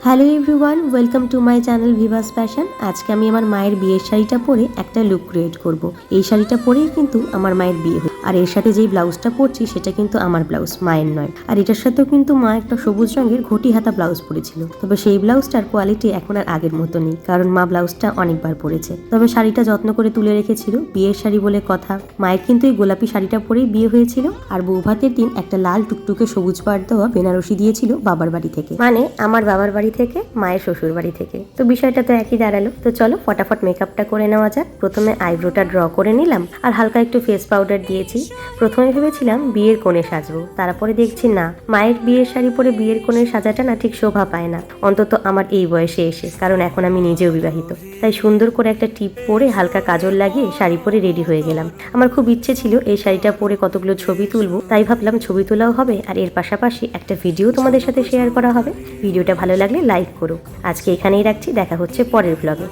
Hello everyone, welcome to my channel Vivas fashion. আজকে আমি আমার মায়ের বিয়ের শাড়িটা পরে একটা লুক ক্রিয়েট করব। এই শাড়িটা পরেই কিন্তু আমার মায়ের বিয়ে হয়, আর এর সাথে যেই ব্লাউজটা পরছি সেটা কিন্তু আমার ব্লাউজ, মায়ের নয়। আর এটার সাথেও কিন্তু মা একটা সবুজ রঙের ঘটি হাতা ব্লাউজ পরেছিল, তবে সেই ব্লাউজটার কোয়ালিটি এখন আর আগের মতো নেই, কারণ মা ব্লাউজটা অনেকবার পরেছে। তবে শাড়িটা যত্ন করে তুলে রেখেছিল, বিয়ের শাড়ি বলে কথা। মায়ের কিন্তু এই গোলাপি শাড়িটা পরেই বিয়ে হয়েছিল, আর বৌভাতের দিন একটা লাল টুকটুকে সবুজ পাড় দেওয়া বেনারসি দিয়েছিল বাবার বাড়ি থেকে, মানে আমার বাবার বাড়ি থেকে, মায়ের শ্বশুর বাড়ি থেকে। তো বিষয়টা তো একই দাঁড়ালো। তো চলো ফটাফট মেকআপটা করে নেওয়া যাক। প্রথমে আইব্রোটা ড্র করে নিলাম, আর হালকা একটু ফেস পাউডার দিয়েছি। প্রথমে ভেবেছিলাম বিয়ের কোণে সাজবো, তারপরে দেখছি না, মায়ের বিয়ের শাড়ি পরে বিয়ের কোণের সাজাটা না ঠিক শোভা পায় না, অন্তত আমার এই বয়সে এসে, কারণ এখন আমি নিজেও বিবাহিত। তাই সুন্দর করে একটা টিপ পরে হালকা কাজল লাগিয়ে শাড়ি পরে রেডি হয়ে গেলাম। আমার খুব ইচ্ছে ছিল এই শাড়িটা পরে কতগুলো ছবি তুলবো, তাই ভাবলাম ছবি তোলাও হবে আর এর পাশাপাশি একটা ভিডিও তোমাদের সাথে শেয়ার করা হবে। ভিডিওটা ভালো লাগলে লাইক করো। আজকে এখানেই রাখছি, দেখা হচ্ছে পরের ব্লগে।